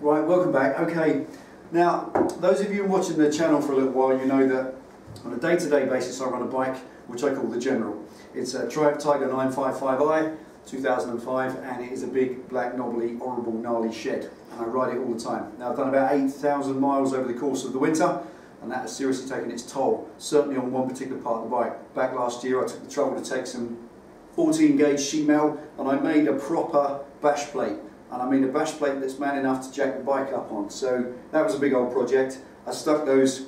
Right, welcome back. Okay, now those of you watching the channel for a little while, you know that on a day-to-day basis I run a bike which I call the General. It's a Triumph Tiger 955i 2005 and it is a big, black, knobbly, horrible, gnarly shed, and I ride it all the time. Now I've done about 8,000 miles over the course of the winter, and that has seriously taken its toll, certainly on one particular part of the bike. Back last year I took the trouble to take some 14 gauge sheet metal and I made a proper bash plate. And I made a bash plate that's man enough to jack the bike up on. So that was a big old project. I stuck those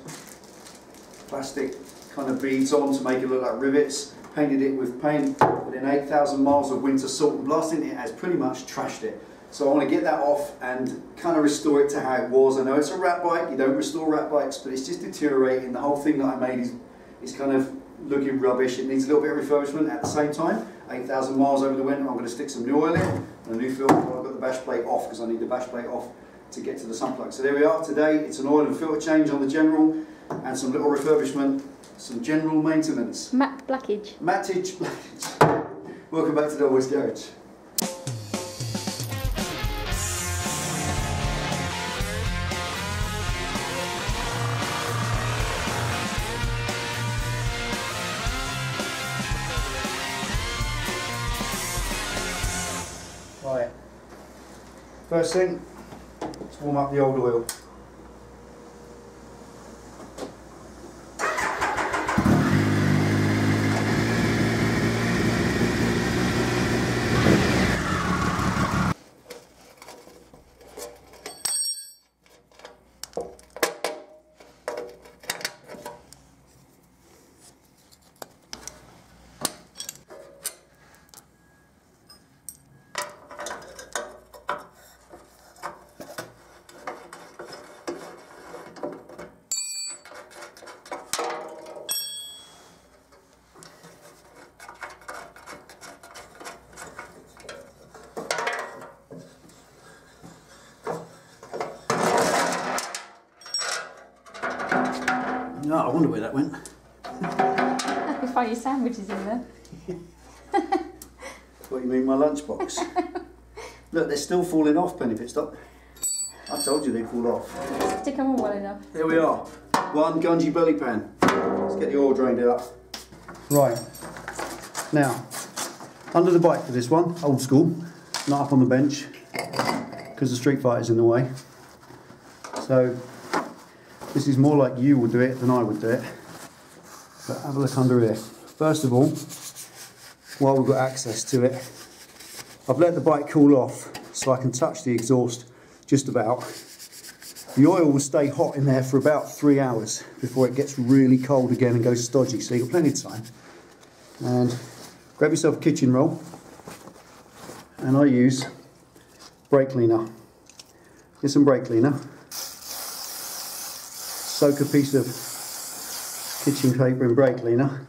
plastic kind of beads on to make it look like rivets, painted it with paint, but in 8,000 miles of winter salt and blasting, it has pretty much trashed it. So I want to get that off and kind of restore it to how it was. I know it's a rat bike, you don't restore rat bikes, but it's just deteriorating. The whole thing that I made is kind of looking rubbish. It needs a little bit of refurbishment. At the same time, 8,000 miles over the winter, I'm going to stick some new oil in and a new filter. I've got the bash plate off because I need the bash plate off to get to the sun plug. So there we are today. It's an oil and filter change on the General and some little refurbishment, some general maintenance. Matte blackage. Mattage blackage. Welcome back to Delboy's Garage. Right, first thing, let's warm up the old oil. No, I wonder where that went. I could find your sandwiches in there. What, you mean my lunchbox? Look, they're still falling off, Penny Pit Stop. I told you they'd fall off. Stick them on well enough. There we are. One Gungy belly pan. Let's get the oil drained out. Right. Now, under the bike for this one, old school, not up on the bench, because the Street Fighter's in the way. So, this is more like you would do it than I would do it. But have a look under here. First of all, while we've got access to it, I've let the bike cool off so I can touch the exhaust just about. The oil will stay hot in there for about 3 hours before it gets really cold again and goes stodgy, so you've got plenty of time. And grab yourself a kitchen roll, and I use brake cleaner. Get some brake cleaner. Soak a piece of kitchen paper in brake cleaner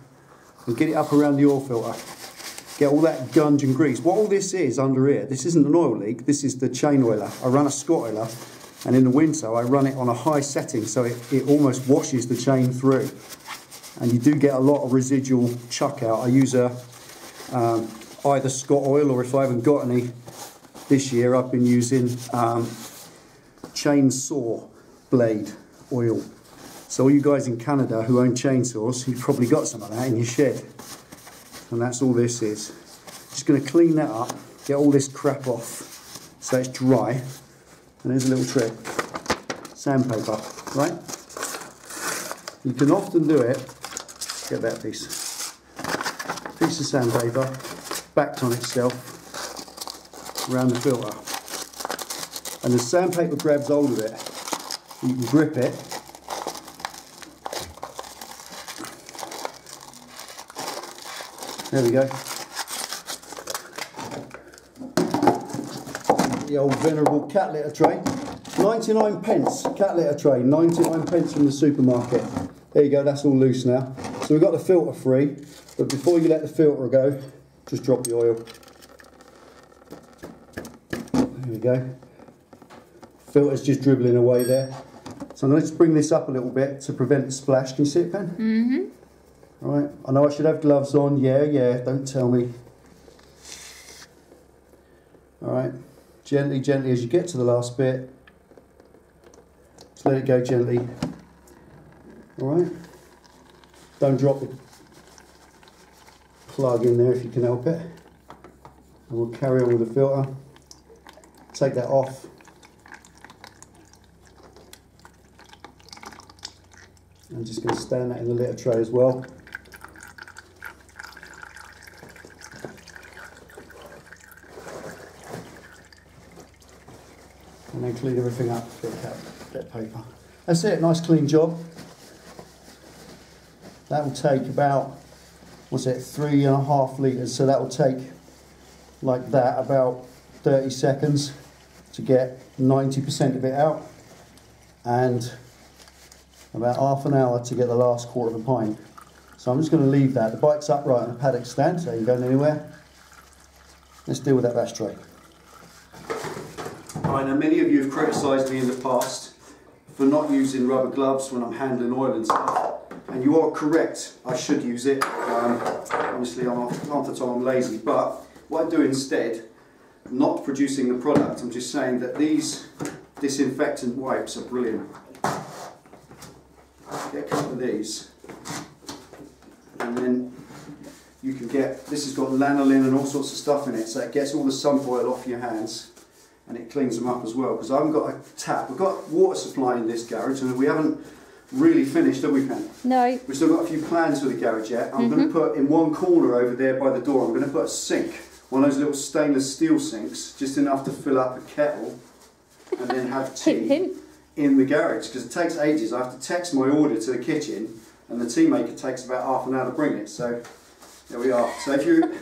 and get it up around the oil filter. Get all that gunge and grease. What all this is under here, this isn't an oil leak, this is the chain oiler. I run a Scott oiler, and in the winter I run it on a high setting so it almost washes the chain through. And you do get a lot of residual chuck out. I use either Scott oil, or if I haven't got any this year, I've been using chainsaw blade oil. So all you guys in Canada who own chainsaws, you've probably got some of that in your shed. And that's all this is. Just going to clean that up, get all this crap off so it's dry. And here's a little trick. Sandpaper, right? You can often do it, get that piece. Piece of sandpaper, backed on itself, around the filter. And the sandpaper grabs hold of it. You can grip it. There we go. The old venerable cat litter tray. 99 pence, cat litter tray, 99 pence from the supermarket. There you go, that's all loose now. So we've got the filter free, but before you let the filter go, just drop the oil. There we go. Filter's just dribbling away there. So I'm going to just bring this up a little bit to prevent the splash. Can you see it, Pen? Mm-hmm. Right, I know I should have gloves on. Yeah, don't tell me. Alright, gently, gently as you get to the last bit, Just let it go gently. Alright? Don't drop the plug in there if you can help it. And we'll carry on with the filter. Take that off. I'm just going to stand that in the litter tray as well. And then clean everything up, bit of paper. That's it, nice clean job. That will take about, what's it, 3.5 litres, so that will take, like that, about 30 seconds to get 90% of it out, and about half an hour to get the last quarter of a pint. So I'm just going to leave that. The bike's upright on a paddock stand, so it ain't going anywhere. Let's deal with that ashtray. I know many of you have criticised me in the past for not using rubber gloves when I'm handling oil and stuff, and you are correct, I should use it. Obviously half the time I'm lazy, but what I do instead, not producing the product, I'm just saying that these disinfectant wipes are brilliant. Get a couple of these, and then you can get, this has got lanolin and all sorts of stuff in it, so it gets all the sunfoil off your hands and it cleans them up as well, because I haven't got a tap. We've got water supply in this garage and we haven't really finished, have we, Pen? No. We've still got a few plans for the garage yet. I'm going to put in one corner over there by the door, I'm going to put a sink, one of those little stainless steel sinks, just enough to fill up a kettle and then have tea in the garage, because it takes ages. I have to text my order to the kitchen and the tea maker takes about half an hour to bring it, so there we are. So if you,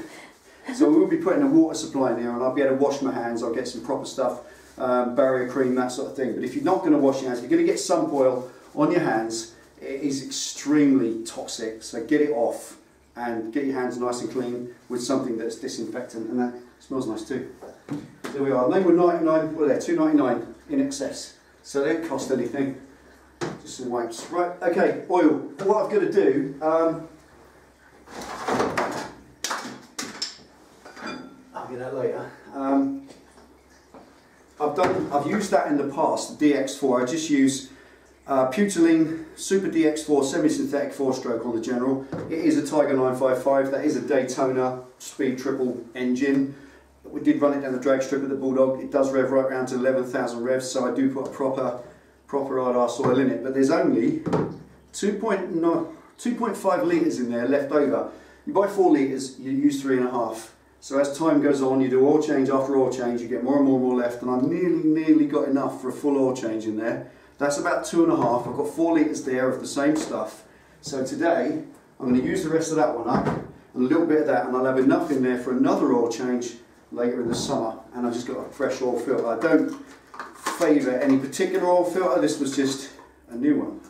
so we'll be putting a water supply in here and I'll be able to wash my hands, I'll get some proper stuff, barrier cream, that sort of thing. But if you're not going to wash your hands, if you're going to get sunfoil on your hands, it is extremely toxic, so get it off and get your hands nice and clean with something that's disinfectant, and that smells nice too. There we are. They were 99, well, they're $2.99 in excess, so they don't cost anything. Just some wipes. Right, okay, oil. What I've got to do, I'll get that later. I've used that in the past, the DX4. I just use Puteling Super DX4 semi-synthetic 4-stroke on the General. It is a Tiger 955. That is a Daytona speed triple engine. We did run it down the drag strip at the Bulldog. It does rev right around to 11,000 revs, so I do put a proper hard ass oil in it. But there's only 2.5 litres in there left over. You buy 4 litres, you use 3.5. So as time goes on, you do oil change after oil change, you get more and more left, and I've nearly got enough for a full oil change in there. That's about 2.5. I've got 4 litres there of the same stuff. So today, I'm going to use the rest of that one up, and a little bit of that, and I'll have enough in there for another oil change later in the summer. And I've just got a fresh oil filter. I don't favour any particular oil filter, this was just a new one.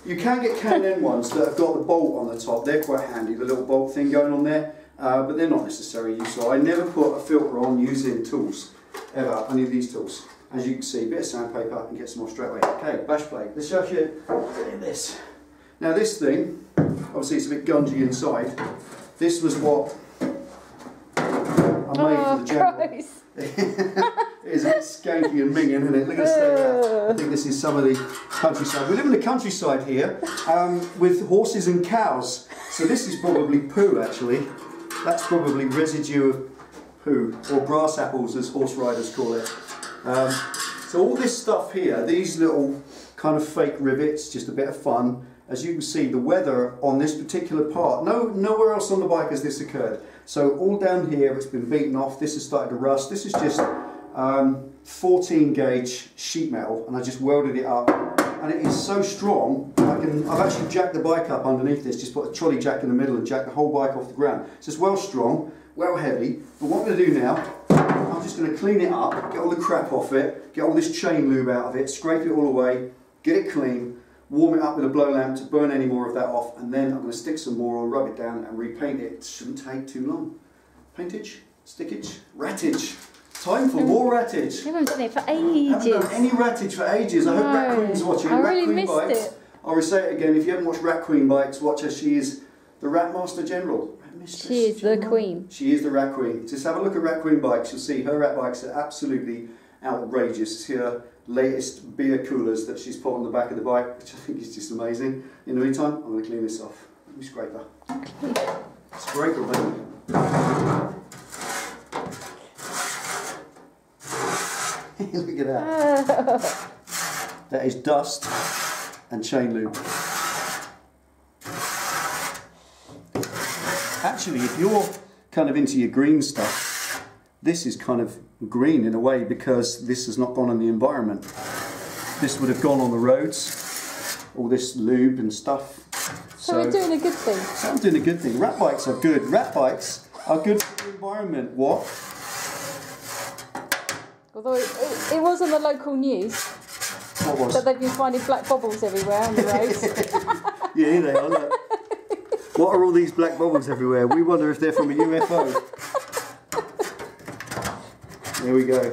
You can get K&N ones that have got the bolt on the top, they're quite handy, the little bolt thing going on there, but they're not necessarily useful. I never put a filter on using tools, ever, any of these tools. As you can see, a bit of sandpaper and get some off straight away. Okay, bash plate. Let's show you this. Now this thing, obviously it's a bit gungy inside. This was what I made for the General. It is a bit skanky and minging, isn't it? Look at this. I think this is some of the countryside. We live in the countryside here with horses and cows. So this is probably poo, actually. That's probably residue of poo, or grass apples as horse riders call it. So all this stuff here, these little kind of fake rivets, just a bit of fun. As you can see, the weather on this particular part, nowhere else on the bike has this occurred. So all down here, it's been beaten off. This has started to rust. This is just 14 gauge sheet metal, and I just welded it up. And it is so strong, I've actually jacked the bike up underneath this, just put a trolley jack in the middle and jack the whole bike off the ground. So it's well strong, well heavy. But what I'm going to do now, I'm just going to clean it up, get all the crap off it, get all this chain lube out of it, scrape it all away, get it clean, warm it up with a blow lamp to burn any more of that off, and then I'm going to stick some more on, rub it down and repaint it. It shouldn't take too long. Paintage, stickage, rattage. Time for more rattage. We haven't done it for ages. I haven't done any rattage for ages. I hope Rat Queen's watching. I Rat really Queen missed Bikes. it. I'll say it again. If you haven't watched Rat Queen Bikes, watch her. She is the Rat Master General. She is the queen. She is the Rat Queen. Just have a look at Rat Queen Bikes. You'll see her rat bikes are absolutely outrageous. It's her latest beer coolers that she's put on the back of the bike, which I think is just amazing. In the meantime, I'm going to clean this off. Let me scrape her. Scrape her, baby. Look at that. That is dust and chain lube. Actually, if you're kind of into your green stuff, this is kind of green in a way because this has not gone in the environment. This would have gone on the roads, all this lube and stuff. So we're doing a good thing. So I'm doing a good thing. Rat bikes are good. Rat bikes are good for the environment. What? Although it was on the local news. What was? That they've been finding black bubbles everywhere on the roads. Yeah, here they are, look. What are all these black bubbles everywhere? We wonder if they're from a UFO. There we go.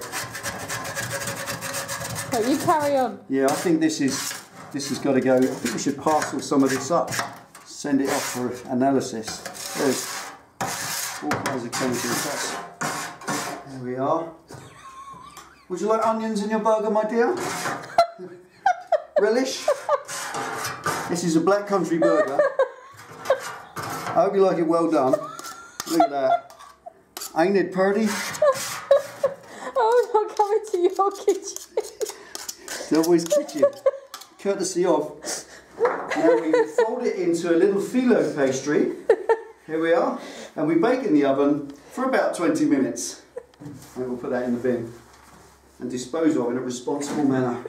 Right, you carry on. Yeah, I think this has got to go. I think we should parcel some of this up. Send it off for analysis. There's all kinds of chemicals. There we are. Would you like onions in your burger, my dear? Relish? This is a black country burger. I hope you like it well done. Look at that. Ain't it purty? Oh, I'm not coming to your kitchen. Delboy's kitchen. Courtesy of. Now we fold it into a little phyllo pastry. Here we are. And we bake in the oven for about 20 minutes. And we'll put that in the bin and dispose of in a responsible manner.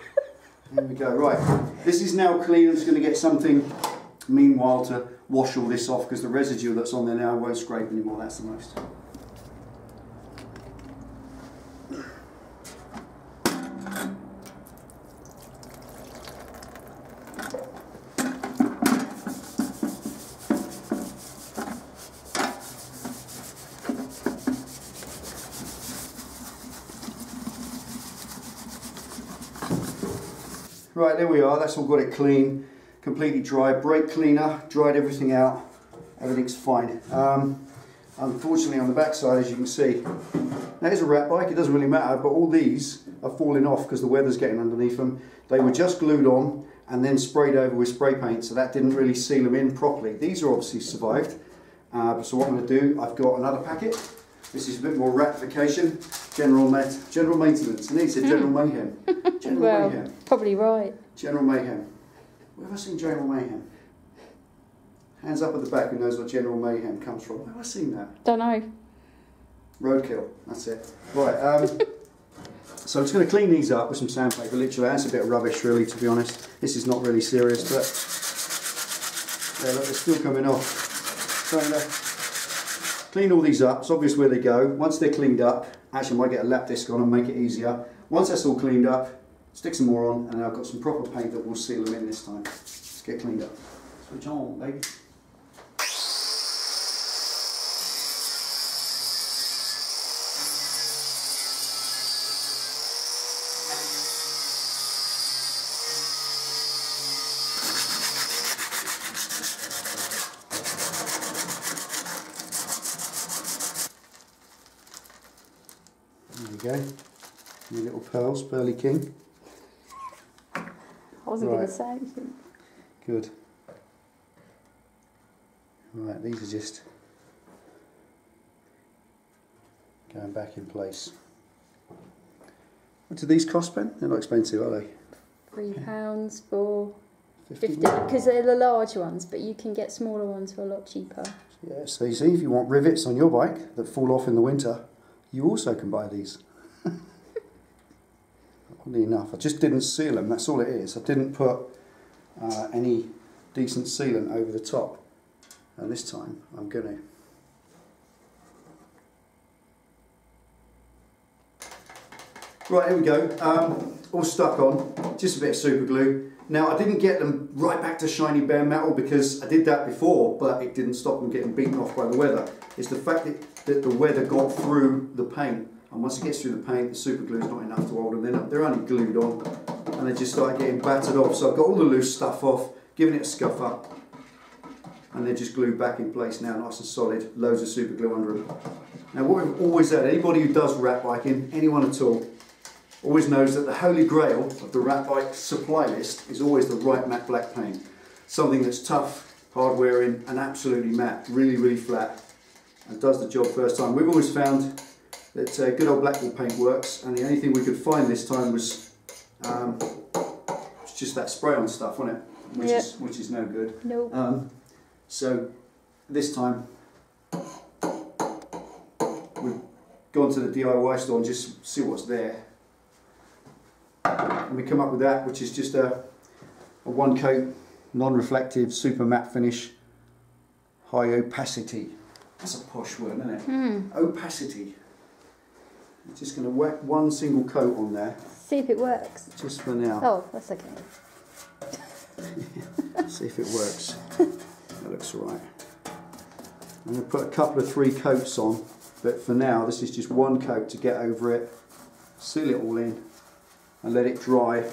There we go. Right. This is now clean. I'm just going to get something meanwhile to wash all this off because the residue that's on there now won't scrape anymore. That's the most. Right, there we are, that's all got it clean, completely dry. Brake cleaner, dried everything out, everything's fine. Unfortunately on the back side, as you can see, that is a rat bike, it doesn't really matter, but all these are falling off because the weather's getting underneath them. They were just glued on and then sprayed over with spray paint, so that didn't really seal them in properly. These are obviously survived, so what I'm going to do, I've got another packet. This is a bit more ratification, general maintenance. And he said general mayhem. General well, mayhem. Probably right. General mayhem. Where have I seen general mayhem? Hands up at the back who knows what general mayhem comes from. Where have I seen that? Don't know. Roadkill, that's it. Right, so I'm just going to clean these up with some sandpaper. Literally, that's a bit of rubbish really, to be honest. This is not really serious, but yeah, look, they're still coming off. Clean all these up, it's obvious where they go. Once they're cleaned up, actually I might get a lap disc on and make it easier. Once that's all cleaned up, stick some more on, and then I've got some proper paint that will seal them in this time. Let's get cleaned up. Switch on, baby. There you go, your little pearls, Pearly King. I wasn't going to say anything. Good. Right, these are just going back in place. What do these cost, Ben? They're not expensive, are they? £3 for 50, because they're the large ones, but you can get smaller ones for a lot cheaper. Yeah, so you see, if you want rivets on your bike that fall off in the winter, you also can buy these. Oddly enough, I just didn't seal them, that's all it is. I didn't put any decent sealant over the top. And this time, I'm going to. Right, here we go, all stuck on, just a bit of super glue. Now I didn't get them right back to shiny bare metal because I did that before, but it didn't stop them getting beaten off by the weather. It's the fact that the weather got through the paint, and once it gets through the paint, the super glue is not enough to hold them. They're only glued on, and they just start getting battered off. So I've got all the loose stuff off, giving it a scuff up, and they're just glued back in place now, nice and solid, loads of super glue under them. Now what we've always had, anybody who does rat biking, anyone at all, always knows that the holy grail of the rat bike supply list is always the right matte black paint. Something that's tough, hard wearing and absolutely matte, really, really flat, and does the job first time. We've always found that good old blackball paint works, and the only thing we could find this time was just that spray-on stuff, wasn't it? Which is no good. Nope. So this time we've gone to the DIY store and just see what's there, and we come up with that, which is just a one coat, non-reflective, super matte finish, high opacity. That's a posh word, isn't it? Opacity. I'm just going to whack one single coat on there. See if it works. Just for now. Oh, that's okay. See if it works. That looks all right. I'm going to put a couple of 3 coats on, but for now this is just one coat to get over it, seal it all in and let it dry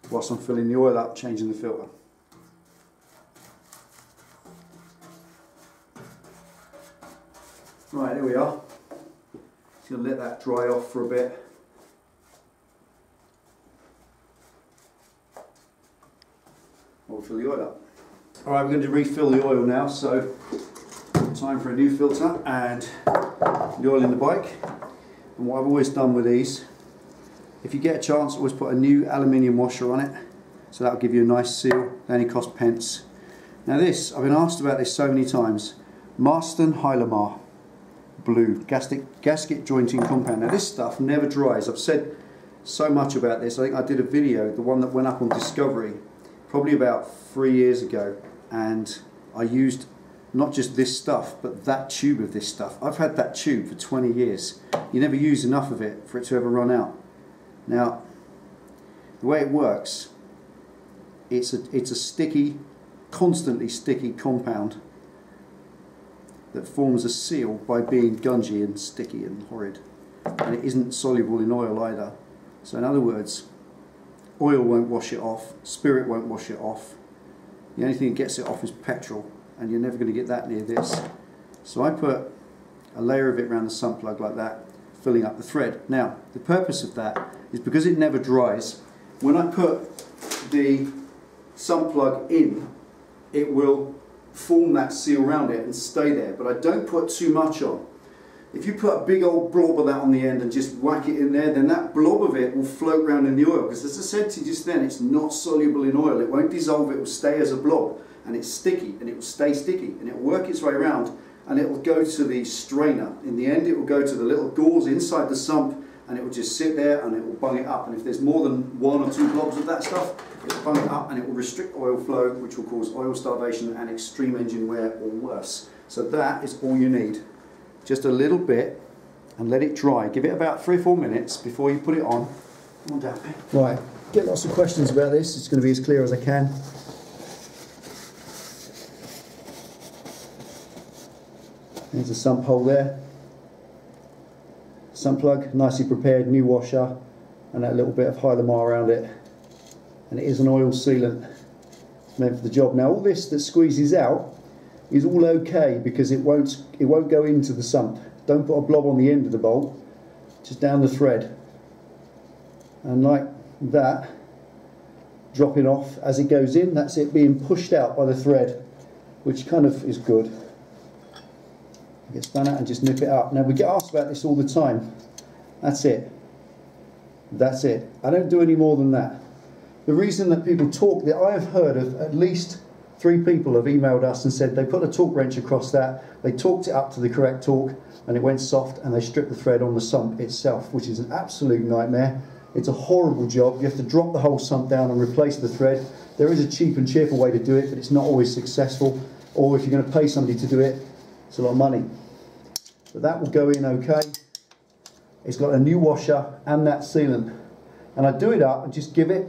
whilst I'm filling the oil up, changing the filter. Right, there we are. Just going to let that dry off for a bit. We'll fill the oil up. Alright, we're going to refill the oil now, so time for a new filter and the oil in the bike. And what I've always done with these, if you get a chance, always put a new aluminium washer on it, so that'll give you a nice seal. They only cost pence. Now this, I've been asked about this so many times. Marston Hylamar Blue gasket jointing compound. Now this stuff never dries. I've said so much about this. I think I did a video, the one that went up on Discovery, probably about 3 years ago, and I used not just this stuff but that tube of this stuff. I've had that tube for 20 years. You never use enough of it for it to ever run out. Now the way it works, it's a sticky, constantly sticky compound that forms a seal by being gungy and sticky and horrid, and it isn't soluble in oil either. So in other words, oil won't wash it off, spirit won't wash it off. The only thing that gets it off is petrol, and you're never going to get that near this. So I put a layer of it around the sump plug like that, filling up the thread. Now the purpose of that is because it never dries. When I put the sump plug in, it will form that seal around it and stay there, but I don't put too much on. If you put a big old blob of that on the end and just whack it in there, then that blob of it will float around in the oil, because as I said to you just then, it's not soluble in oil. It won't dissolve, it will stay as a blob, and it's sticky, and it will stay sticky, and it will work its way around, and it will go to the strainer. In the end, it will go to the little gauze inside the sump, and it will just sit there and it will bung it up. And if there's more than 1 or 2 blobs of that stuff, it will bung it up and it will restrict oil flow, which will cause oil starvation and extreme engine wear or worse. So that is all you need. Just a little bit, and let it dry. Give it about 3 or 4 minutes before you put it on. Come on down, mate. Right, get lots of questions about this. It's going to be as clear as I can. There's a sump hole there. Sump plug, nicely prepared, new washer, and that little bit of Hylamar around it. And it is an oil sealant. It's meant for the job. Now all this that squeezes out is all okay, because it won't go into the sump. Don't put a blob on the end of the bolt, just down the thread. And like that, dropping off as it goes in, that's it being pushed out by the thread, which kind of is good. It gets done out and just nip it up. Now we get asked about this all the time. That's it. That's it. I don't do any more than that. The reason that people talk, that I have heard of at least 3 people have emailed us and said they put a torque wrench across that, they torqued it up to the correct torque and it went soft, and they stripped the thread on the sump itself, which is an absolute nightmare. It's a horrible job. You have to drop the whole sump down and replace the thread. There is a cheap and cheerful way to do it, but it's not always successful. Or if you're going to pay somebody to do it, it's a lot of money. But that will go in okay. It's got a new washer and that sealant. And I do it up and just give it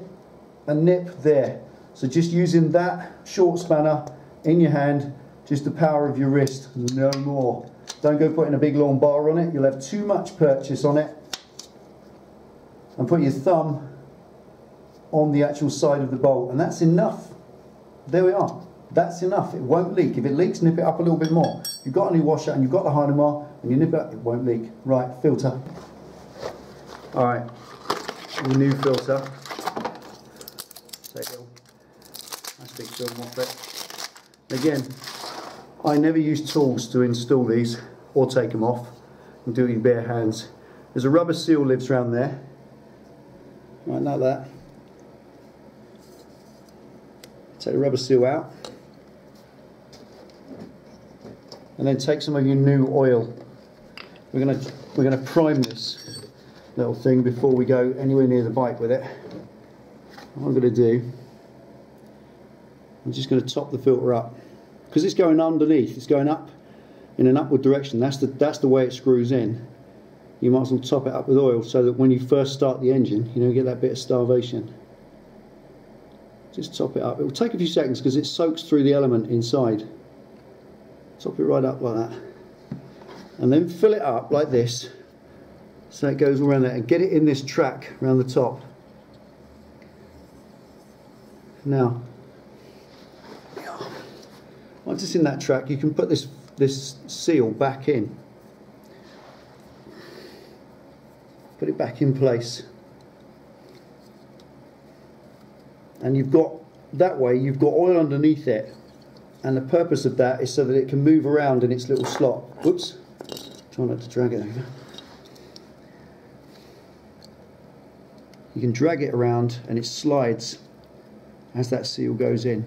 a nip there. So just using that short spanner in your hand, just the power of your wrist, no more. Don't go putting a big long bar on it, you'll have too much purchase on it. And put your thumb on the actual side of the bolt, and that's enough. There we are. That's enough. It won't leak. If it leaks, nip it up a little bit more. If you've got a new washer and you've got the Hylamar and you nip it up, it won't leak. Right, filter. Alright, your new filter. Take a little plastic film off it. Again, I never use tools to install these or take them off. You do it with bare hands. There's a rubber seal lives around there, right like that. Take the rubber seal out, and then take some of your new oil. We're gonna prime this little thing before we go anywhere near the bike with it. What I'm gonna do, I'm just gonna top the filter up because it's going underneath. It's going up in an upward direction. That's the way it screws in. You might as well top it up with oil so that when you first start the engine, you don't get that bit of starvation. Just top it up. It will take a few seconds because it soaks through the element inside. Top it right up like that. And then fill it up like this so it goes all around there, and get it in this track around the top. Now, once it's in that track, you can put this seal back in. Put it back in place, and you've got, that way you've got oil underneath it, and the purpose of that is so that it can move around in its little slot. Whoops, try not to drag it over. You can drag it around and it slides as that seal goes in.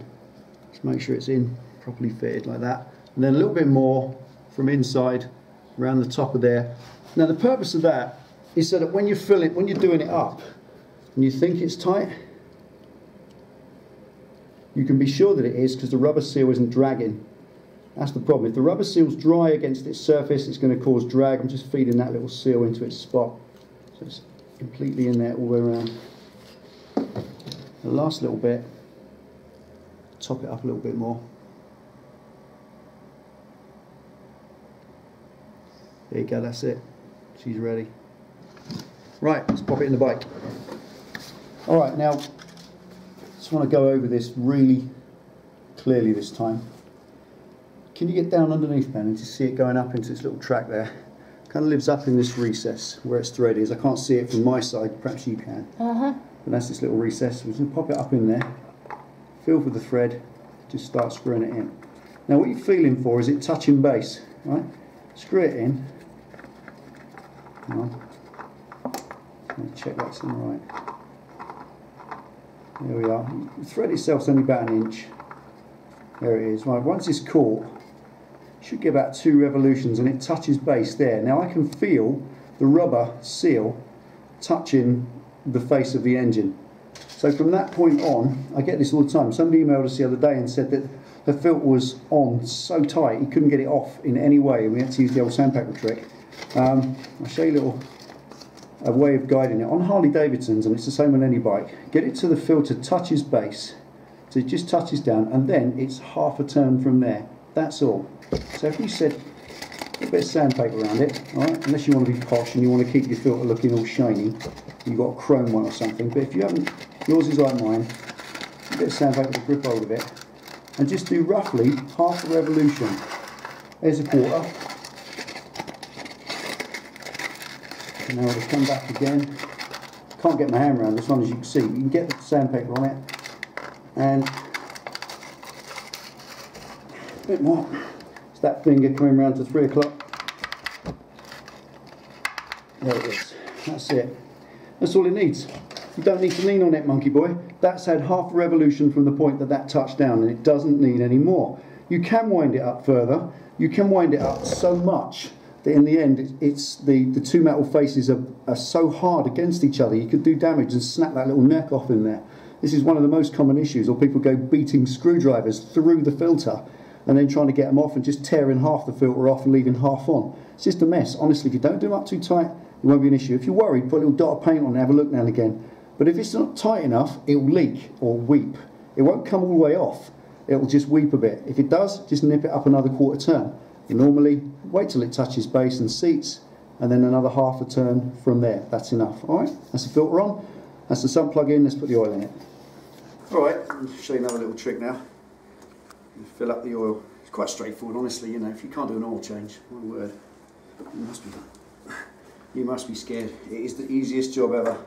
Just make sure it's in properly fitted like that, and then a little bit more from inside around the top of there. Now the purpose of that is so that when you fill it, when you're doing it up and you think it's tight, you can be sure that it is, because the rubber seal isn't dragging. That's the problem. If the rubber seal's dry against its surface, it's going to cause drag. I'm just feeding that little seal into its spot, so it's completely in there all the way around. The last little bit, top it up a little bit more. There you go, that's it. She's ready. Right, let's pop it in the bike. Alright, now, just want to go over this really clearly this time. Can you get down underneath, Ben, and just see it going up into this little track there? Kind of lives up in this recess where its thread is. I can't see it from my side, perhaps you can. But that's this little recess. We're just going to pop it up in there, feel for the thread, just start screwing it in. Now what you're feeling for is it touching base, right? Screw it in. Come on. Let me check that's in right. There we are. The thread itself's only about an inch. There it is. Right, once it's caught, you should get about 2 revolutions and it touches base there. Now I can feel the rubber seal touching the face of the engine. So from that point on, I get this all the time. Somebody emailed us the other day and said that the filter was on so tight he couldn't get it off in any way. We had to use the old sandpaper trick. I'll show you a way of guiding it. On Harley Davidsons, and it's the same on any bike, get it to the filter touches base, so it just touches down, and then it's half a turn from there. That's all. So if you said a bit of sandpaper around it, alright, unless you want to be posh and you want to keep your filter looking all shiny, you've got a chrome one or something, but if you haven't, yours is like mine, a bit of sandpaper to grip hold of it, and just do roughly half a revolution. There's a quarter. Now it'll come back again. Can't get my hand around this one, as you can see. You can get the sandpaper on it, and a bit more. It's that finger coming round to 3 o'clock. There it is. That's it. That's all it needs. You don't need to lean on it, monkey boy. That's had half a revolution from the point that that touched down, and it doesn't need any more. You can wind it up further. You can wind it up so much that in the end, it's the 2 metal faces are so hard against each other, you could do damage and snap that little neck off in there. This is one of the most common issues, or people go beating screwdrivers through the filter and then trying to get them off and just tearing half the filter off and leaving half on. It's just a mess. Honestly, if you don't do them up too tight, it won't be an issue. If you're worried, put a little dot of paint on and have a look now and again. But if it's not tight enough, it will leak or weep. It won't come all the way off. It will just weep a bit. If it does, just nip it up another quarter turn. You normally wait till it touches base and seats, and then another half a turn from there. That's enough. Alright, that's the filter on. That's the sump plug in. Let's put the oil in it. Alright, I'll show you another little trick now. You fill up the oil. It's quite straightforward, honestly. You know, if you can't do an oil change, my word, you must be scared. It is the easiest job ever.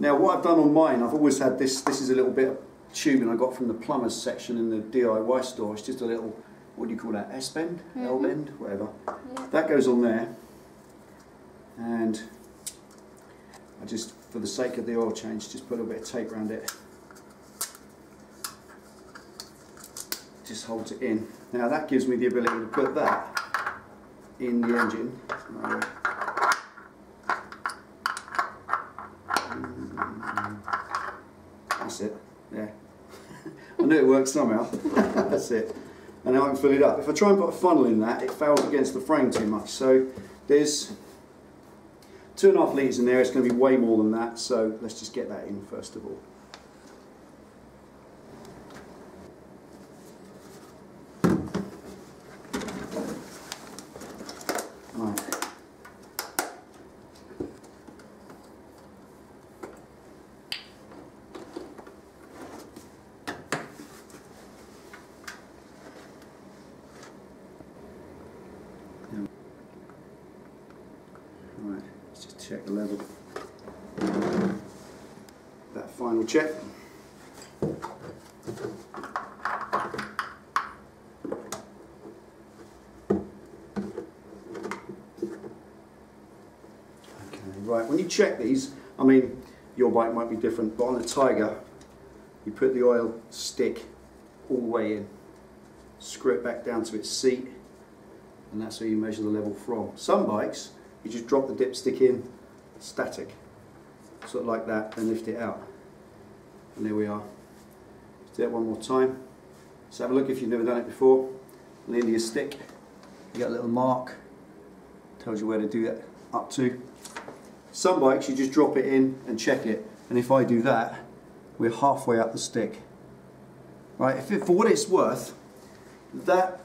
Now what I've done on mine, I've always had this is a little bit of tubing I got from the plumber's section in the DIY store. It's just a little, what do you call that, S-bend? L-bend? Whatever. Yeah. That goes on there, and I just, for the sake of the oil change, just put a little bit of tape around it. Just holds it in. Now that gives me the ability to put that in the engine. That's it, yeah. I knew it worked somehow. That's it. And now I can fill it up. If I try and put a funnel in that, it fails against the frame too much. So there's 2.5 litres in there. It's going to be way more than that. So let's just get that in first of all. Right. Right, let's just check the level. That final check. Right, when you check these, I mean, your bike might be different, but on a Tiger, you put the oil stick all the way in, screw it back down to its seat, and that's where you measure the level from. Some bikes, you just drop the dipstick in, static, sort of like that, and lift it out. And there we are. Let's do that one more time. Let's have a look if you've never done it before. Lean to your stick, you got a little mark, tells you where to do that up to. Some bikes you just drop it in and check it, and if I do that, we're halfway up the stick. Right, for what it's worth, that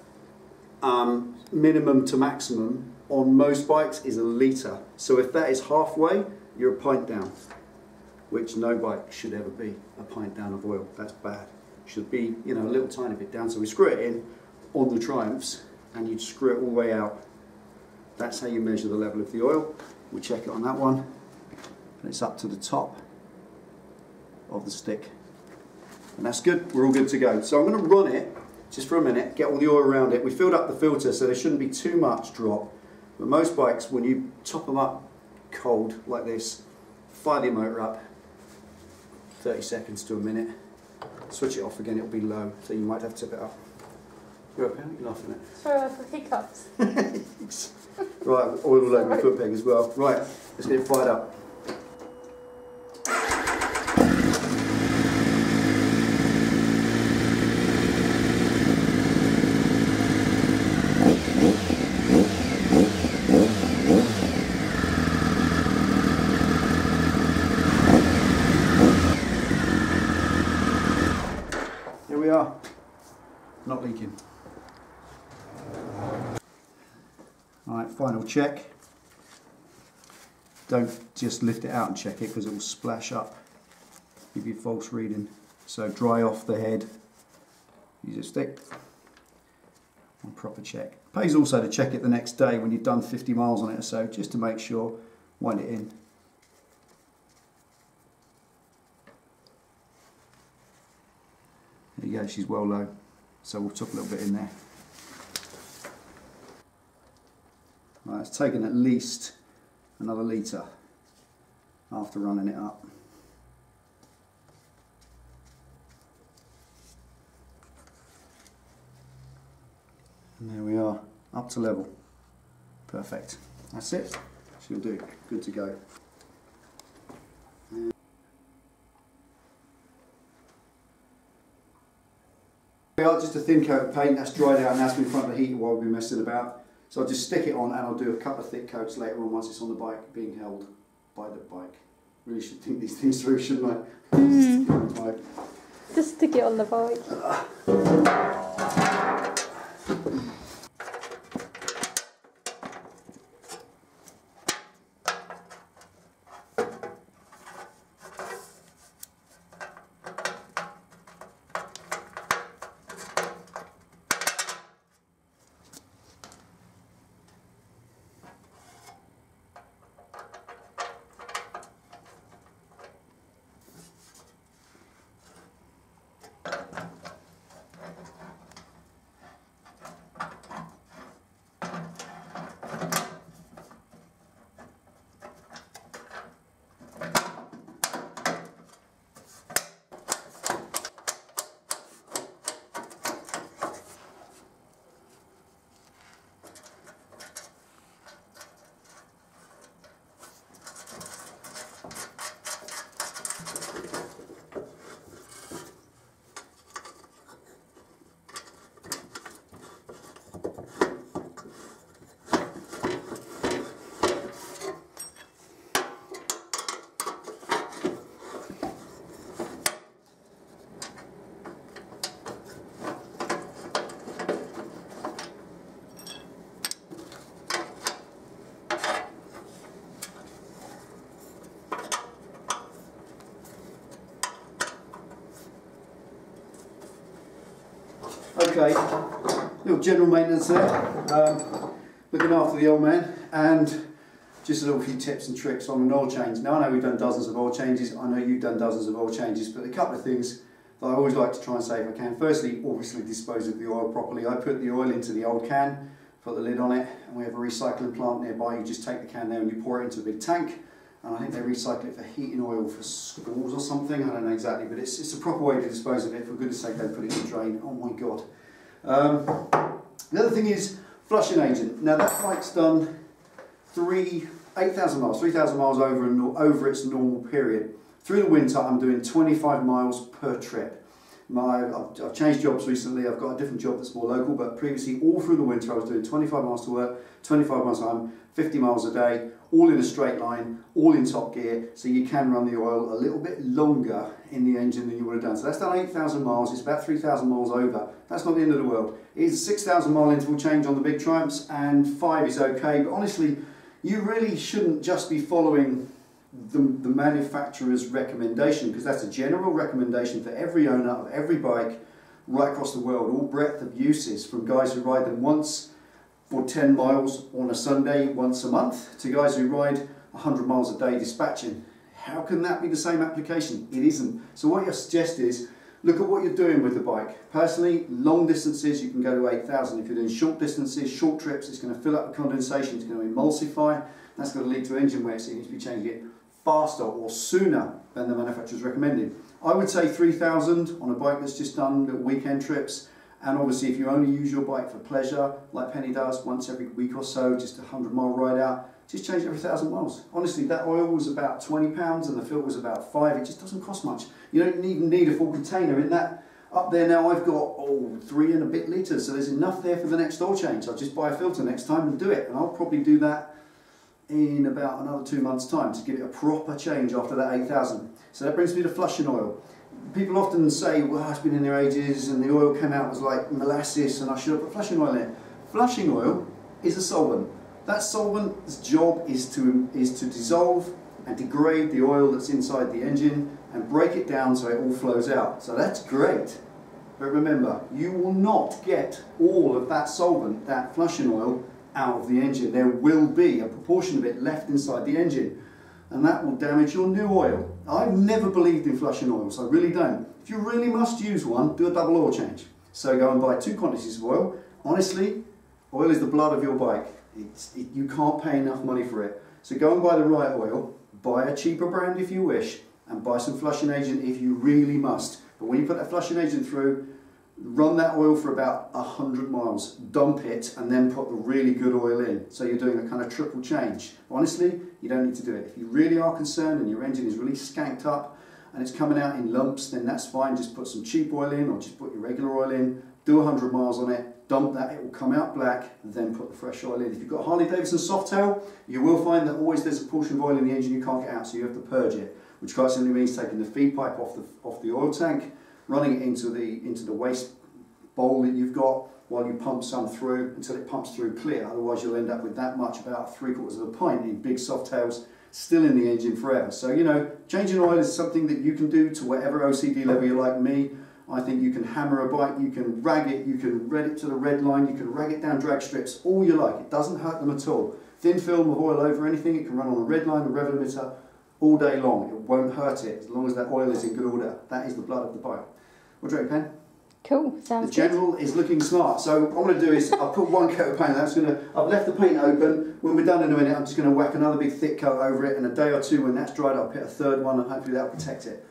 minimum to maximum on most bikes is 1 litre. So if that is halfway, you're a pint down, which no bike should ever be a pint down of oil. That's bad. Should be, you know, a little tiny bit down. So we screw it in on the Triumphs, and you screw it all the way out. That's how you measure the level of the oil. We check it on that one, and it's up to the top of the stick. And that's good, we're all good to go. So I'm going to run it just for a minute, get all the oil around it. We filled up the filter, so there shouldn't be too much drop. But most bikes, when you top them up cold like this, fire the motor up, 30 seconds to a minute, switch it off again, it'll be low, so you might have to tip it up. You're laughing at. Sorry for hiccups. Right, oil all over my foot peg as well. Right, let's get it fired up. Here we are, not leaking. Alright, final check. Don't just lift it out and check it because it will splash up, give you false reading. So dry off the head, use a stick, and proper check. Pays also to check it the next day when you've done 50 miles on it or so, just to make sure, wind it in. There you go, she's well low, so we'll tuck a little bit in there. Right, it's taken at least another litre after running it up. And there we are, up to level. Perfect. That's it. She'll do. Good to go. Just a thin coat of paint that's dried out and that's in front of the heater while we've been messing about. So I'll just stick it on and I'll do a couple of thick coats later on once it's on the bike, being held by the bike. Really should think these things through, shouldn't I? Just stick it on the bike. Okay, little general maintenance there, looking after the old man, and just a little few tips and tricks on an oil change. Now I know we've done dozens of oil changes, I know you've done dozens of oil changes, but a couple of things that I always like to try and say if I can. Firstly, obviously dispose of the oil properly. I put the oil into the old can, put the lid on it, and we have a recycling plant nearby. You just take the can there and you pour it into a big tank, and I think they recycle it for heating oil for schools or something, I don't know exactly, but it's a proper way to dispose of it. For goodness sake, don't put it in the drain, oh my god. The other thing is flushing agent. Now that bike's done 8,000 miles, 3,000 miles over its normal period. Through the winter I'm doing 25 miles per trip. I've changed jobs recently, I've got a different job that's more local, but previously all through the winter I was doing 25 miles to work, 25 miles home, 50 miles a day, all in a straight line, all in top gear, so you can run the oil a little bit longer in the engine than you would have done. So that's done 8,000 miles, it's about 3,000 miles over. That's not the end of the world. It's a 6,000 mile interval change on the big Triumphs, and 5 is okay, but honestly, you really shouldn't just be following the manufacturer's recommendation, because that's a general recommendation for every owner of every bike right across the world, all breadth of uses, from guys who ride them once for 10 miles on a Sunday once a month to guys who ride 100 miles a day dispatching. How can that be the same application? It isn't. So what I suggest is look at what you're doing with the bike. Personally, long distances you can go to 8,000. If you're doing short distances, short trips, it's going to fill up the condensation, it's going to emulsify. That's going to lead to engine wear, so you need to be changing it faster or sooner than the manufacturer's recommended. I would say 3,000 on a bike that's just done little weekend trips, and obviously if you only use your bike for pleasure, like Penny does, once every week or so, just a 100-mile ride out, just change it every 1,000 miles. Honestly, that oil was about £20 and the filter was about £5. It just doesn't cost much. You don't even need a full container in that. Up there now I've got 3 and a bit litres, so there's enough there for the next oil change. I'll just buy a filter next time and do it, and I'll probably do that in about another 2 months' time to give it a proper change after that 8,000. So that brings me to flushing oil. People often say, well, it's been in there ages and the oil came out was like molasses and I should have put flushing oil in it. Flushing oil is a solvent. That solvent's job is to dissolve and degrade the oil that's inside the engine and break it down so it all flows out. So that's great. But remember, you will not get all of that solvent, that flushing oil, out of the engine. There will be a proportion of it left inside the engine, and that will damage your new oil. I've never believed in flushing oils, I really don't. If you really must use one, do a double oil change. So go and buy 2 quantities of oil. Honestly, oil is the blood of your bike. You can't pay enough money for it. So go and buy the right oil, buy a cheaper brand if you wish, and buy some flushing agent if you really must. But when you put that flushing agent through, run that oil for about 100 miles, dump it, and then put the really good oil in. So you're doing a kind of triple change. Honestly, you don't need to do it. If you really are concerned and your engine is really skanked up and it's coming out in lumps, then that's fine. Just put some cheap oil in, or just put your regular oil in, do 100 miles on it, dump that, it will come out black, then put the fresh oil in. If you've got a Harley-Davidson Softail, you will find that always there's a portion of oil in the engine you can't get out, so you have to purge it, which quite simply means taking the feed pipe off the oil tank, running it into the waste bowl that you've got while you pump some through until it pumps through clear. Otherwise you'll end up with that much, about 3/4 of a pint in big Softails, still in the engine forever. So, you know, changing oil is something that you can do to whatever OCD level you're like me. I think you can hammer a bike, you can rag it, you can red it to the red line, you can rag it down drag strips, all you like. It doesn't hurt them at all. Thin film of oil over anything, it can run on a red line, a rev limiter, all day long. It won't hurt it as long as that oil is in good order. That is the blood of the bike. What do you reckon, Pen? Cool, sounds good. The general is looking smart. So what I'm going to do is I'll put 1 coat of paint. I've left the paint open. When we're done in a minute, I'm just going to whack another big thick coat over it, and a day or 2 when that's dried, I'll put a 3rd one, and hopefully that'll protect it.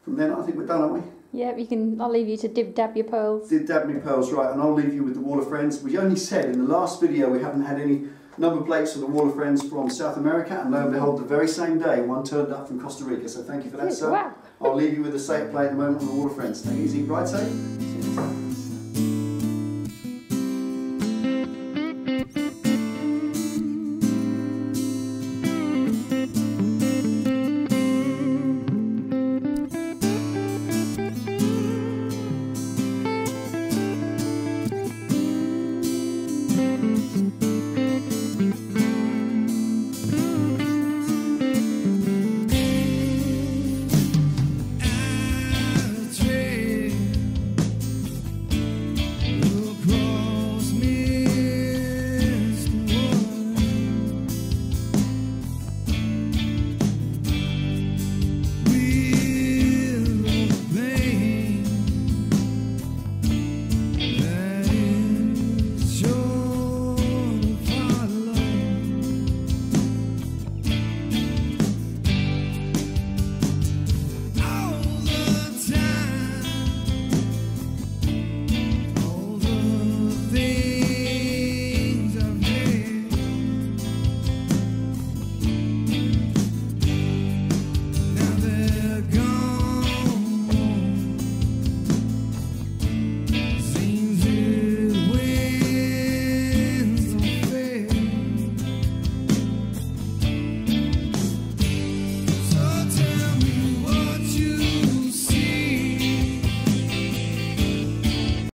From then I think we're done, aren't we? Yeah, I'll leave you to dib-dab your pearls. Dib-dab me pearls, right, and I'll leave you with the Wall of Friends. We only said in the last video we haven't had any number plates for the Wall of Friends from South America, and lo and behold, the very same day, one turned up from Costa Rica. So thank you for that, sir. Wow. I'll leave you with the safe play at the moment on the Wall of Friends. Take it easy, ride safe. See you next time.